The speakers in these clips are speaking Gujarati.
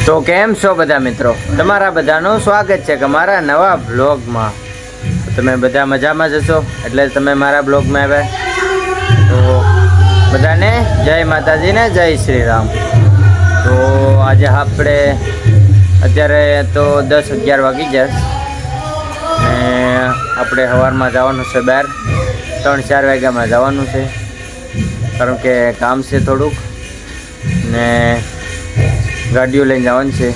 તો કેમ છો બધા મિત્રો, તમારા બધાનું સ્વાગત છે કે મારા નવા બ્લોગમાં. તમે બધા મજામાં જશો એટલે તમે મારા બ્લોગમાં આવ્યા. તો બધાને જય માતાજી ને જય શ્રી રામ. તો આજે આપણે અત્યારે તો 10-11 વાગી જશે ને આપણે સવારમાં જવાનું છે બહાર. 3-4 વાગ્યામાં જવાનું છે કારણ કે કામ છે થોડુંક ને ગાડીઓ લઈને જવાનું છે.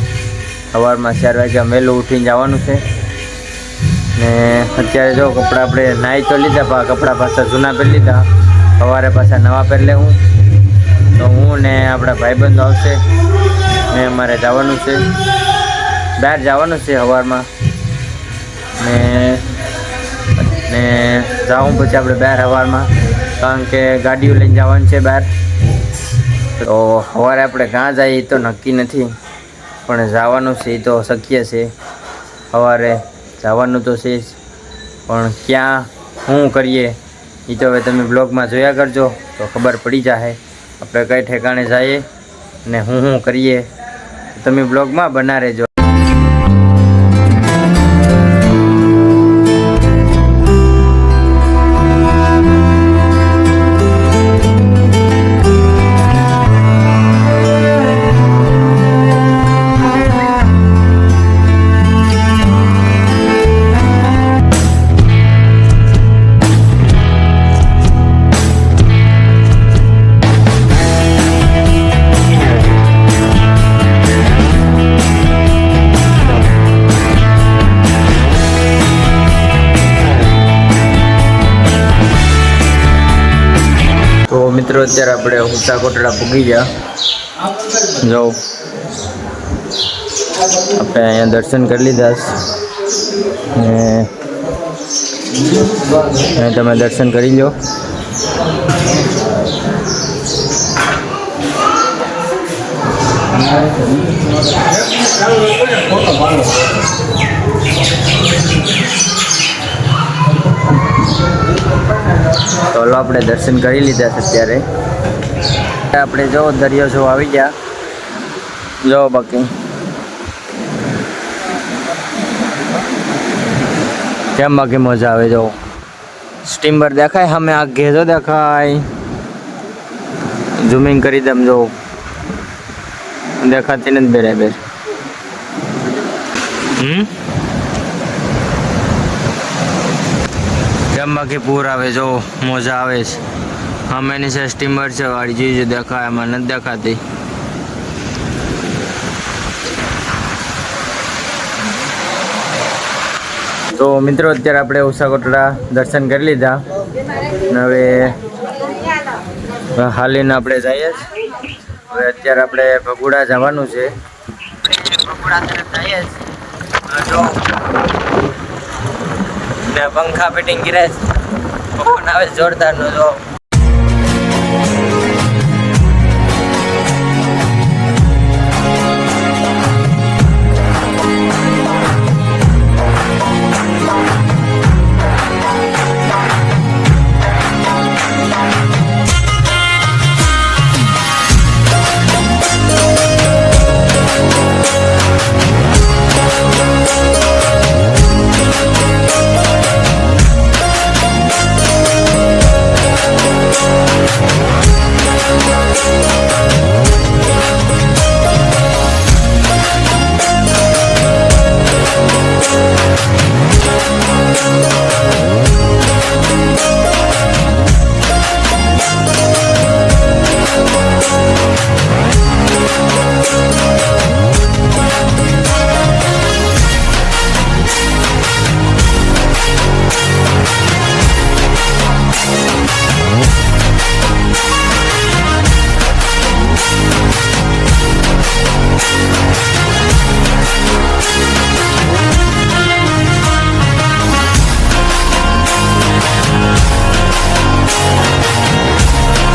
સવારમાં 4 વાગ્યા વહેલું ઉઠીને જવાનું છે ને અત્યારે જો કપડાં આપણે નાહી તો લીધા, કપડાં પાછા જૂના પહેરી લીધા, સવારે પાછા નવા પહેરી લેવું. તો હું ને આપણા ભાઈબંધો આવશે ને અમારે જવાનું છે બહાર, જવાનું છે સવારમાં ને જાઉં પછી આપણે બહાર સવારમાં, કારણ કે ગાડીઓ લઈને જવાનું છે બહાર. તો સવારે આપણે ક્યાં જઈએ તો નક્કી નથી, પણ જવાનું છે એ તો શક્ય છે. સવારે જવાનું તો છે જ, પણ ક્યાં શું કરીએ એ તો હવે તમે બ્લોગમાં જોયા કરજો તો ખબર પડી જાય આપણે કઈ ઠેકાણે જઈએ ને શું કરીએ. તમે બ્લોગમાં બના રહેજો. તો મિત્રો અત્યારે આપણે ઊંચા કોટડા પૂગી ગયા. જો આપણે અહીંયા દર્શન કરી લીધા ને તમે દર્શન કરી લો. તો આપણે દર્શન કરી લીધા છે. અત્યારે આપણે જો દરિયો જો આવી ગયા, જો બાકી કેમ બાકી મજા આવે. જો સ્ટીમર દેખાય સામે, આ ઘેજો દેખાય, ઝૂમિંગ કરી દમ, જો દેખાતી નથી બરાબર. કેમ બાકી પૂર આવે, જો મજા આવે છે. સામેની છે સ્ટીમર છે વાળી, જે દેખાય એમાં નથી દેખાતી. તો મિત્રો અત્યારે આપણે ઉષા કોટડા દર્શન કરી લીધા ને હવે હાલીને આપણે જઈએ. હવે અત્યારે આપણે ભગુડા જવાનું છે. ભગુડા તરફ જઈએ ને પંખા ફિટિંગ કર્યા છે, પવન આવે જોરદારનો. જો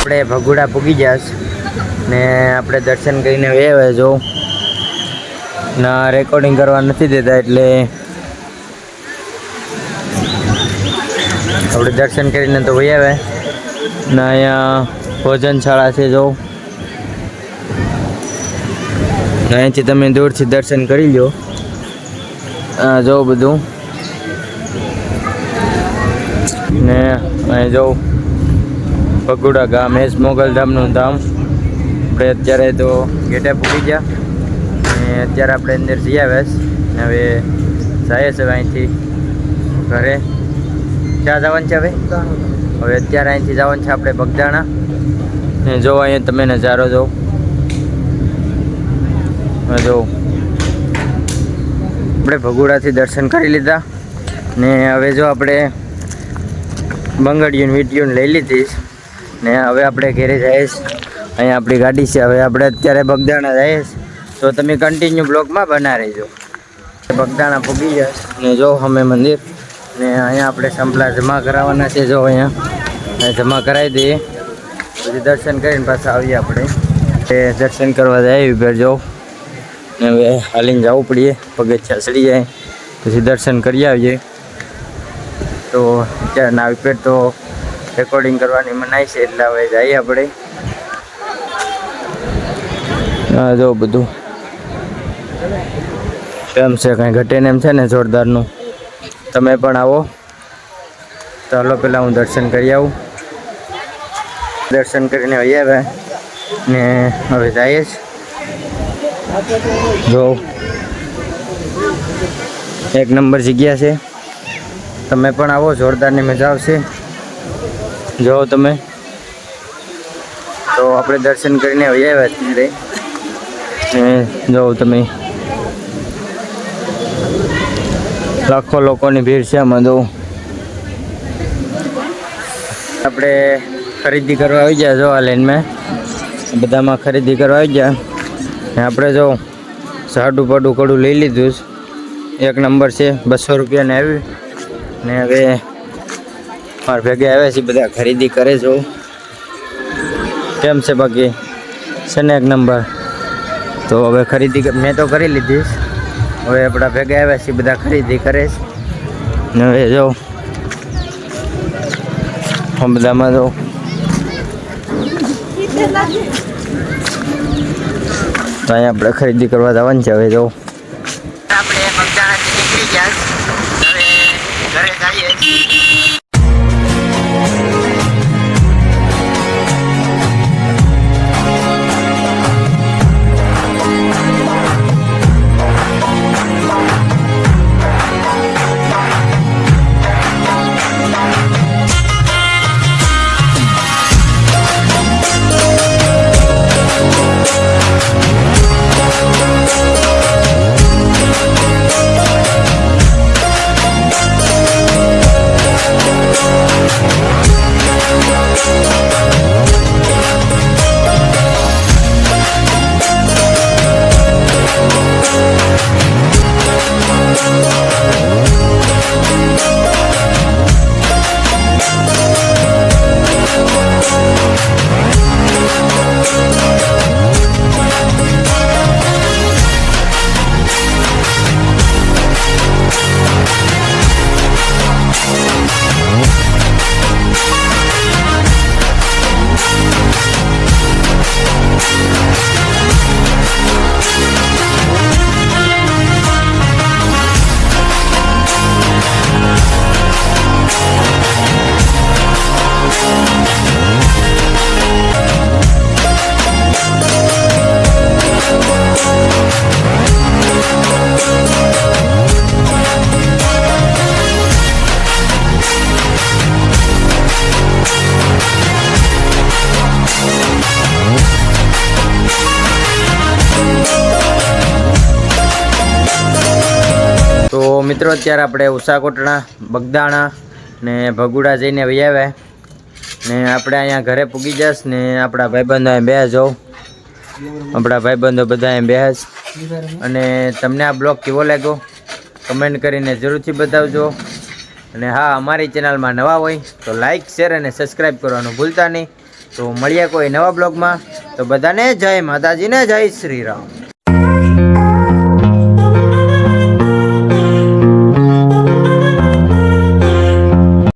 આપણે ભગુડા પૂગી જશ ને આપણે દર્શન કરીને આવે. જો ના રેકોર્ડિંગ કરવા નથી દેતા એટલે આપણે દર્શન કરીને તો વહી આવે ને અહીંયા ભોજનશાળા છે. જો અહીંથી તમે દૂરથી દર્શન કરી લો. જો બધું ને અહીં જો ભગુડા ગામ એસ મોગલધામનું ધામ. આપણે અત્યારે તો ગેટે પૂરી ગયા ને અત્યારે આપણે અંદર જઈ આવ્યા ને હવે જાય છે અહીંથી ઘરે. ક્યાં જવાનું છે હવે અત્યારે અહીંથી જવાનું છે આપણે બગદાણા. ને જો અહીંયા તમે નજારો જો આપણે ભગુડાથી દર્શન કરી લીધા ને હવે જો આપણે બંગડીયું વીટીયું લઈ લીધી ને હવે આપણે ઘરે જઈશ. અહીંયા આપણી ગાડી છે. હવે આપણે અત્યારે બગદાણા જઈશ તો તમે કન્ટિન્યુ બ્લોગમાં બના રહેજો. બગદાણા પૂગી જાય ને જો અમે મંદિર ને અહીંયા આપણે સંપલા જમા કરાવવાના છે. જો અહીંયા જમા કરાવી દઈએ પછી દર્શન કરીને પાછા આવીએ. આપણે દર્શન કરવા જાય ઉપર જો ને હવે હાલીને જવું પડીએ. પગથિયા ચડી જાય પછી દર્શન કરી આવીએ. તો અત્યારે ના ઉપર તો રેકોર્ડિંગ કરવાની મનાઈ છે એટલે હવે જઈએ આપણે. હા જો બધું કેમ છે કાંઈ ઘટે ને એમ છે ને જોરદારનું. તમે પણ આવો. ચાલો પહેલાં હું દર્શન કરી આવું. દર્શન કરીને આવ્યા ને હવે જઈએ જ. જો એક નંબર જગ્યા છે. તમે પણ આવો. જોરદારની મજા આવશે. જો તમે તો આપણે દર્શન કરીને આવ્યા અત્યારે ને જો તમે લાખો લોકોની ભીડ છે આમાં. જો આપણે ખરીદી કરવા આવી ગયા. જો આ લાઈનમાં બધામાં ખરીદી કરવા આવી ગયા ને આપણે જો સાડું પાડું કડું લઈ લીધું. એક નંબર છે. 200 રૂપિયાને આવ્યું ને હવે મારા ભેગા આવ્યા છે બધા ખરીદી કરે. જો કેમ છે બાકી છે ને એક નંબર. તો હવે ખરીદી મેં તો કરી લીધી. હવે આપણા ભેગા આવ્યા છે બધા ખરીદી કરે છે ને હવે જો બધામાં જો તો અહીંયા આપણે ખરીદી કરવા જવાનું છે. હવે જો આપણે બગદાણાથી નીકળી ગયા હવે ઘરે જઈએ. તો મિત્રો અત્યારે આપણે ઉષાકોટણા બગદાણા ને ભગુડા જઈને આવ્યા ને આપણે અહીંયા ઘરે પૂગી જશ ને આપણા ભાઈબંધો અહીં બેસ જાઓ. આપણા ભાઈબંધો બધા અહીં બેસ. અને તમને આ બ્લોગ કેવો લાગ્યો કમેન્ટ કરીને જરૂરથી બતાવજો. અને હા, અમારી ચેનલમાં નવા હોય તો લાઈક શેર અને સબસ્ક્રાઈબ કરવાનું ભૂલતા નહીં. તો મળીએ કોઈ નવા બ્લોગમાં. તો બધાને જય માતાજીને જય શ્રી રામ.